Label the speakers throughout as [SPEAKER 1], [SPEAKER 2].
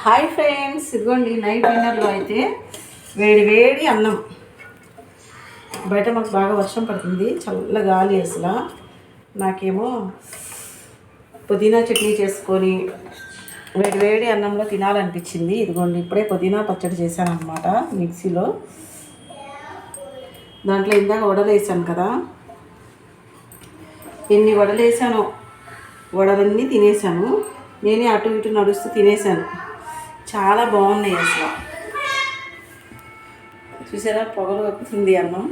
[SPEAKER 1] Hi friends, ఇదిగోండి night డిన్నర్లో అయితే వేడి వేడి అన్నం. బయట మాకు బాగా వర్షం పడుతుంది, చల్ల గాలి. అసలు నాకేమో పుదీనా చట్నీ చేసుకొని వేడి వేడి అన్నంలో తినాలనిపించింది. ఇదిగోండి ఇప్పుడే పుదీనా పచ్చడి చేశాను అనమాట మిక్సీలో. దాంట్లో ఇందాక వడలు వేసాను కదా, ఎన్ని వడలు వేసానో, వడలన్నీ తినేసాను. నేనే అటు ఇటు నడుస్తూ తినేసాను. చాలా బాగున్నాయి అసలు. చూసారా, పొగలు వస్తుంది అన్నం.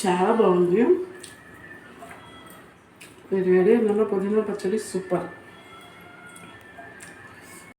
[SPEAKER 1] చాలా బాగుంది. వేడి వేడి అన్నంలో పుదీనా పచ్చడి సూపర్.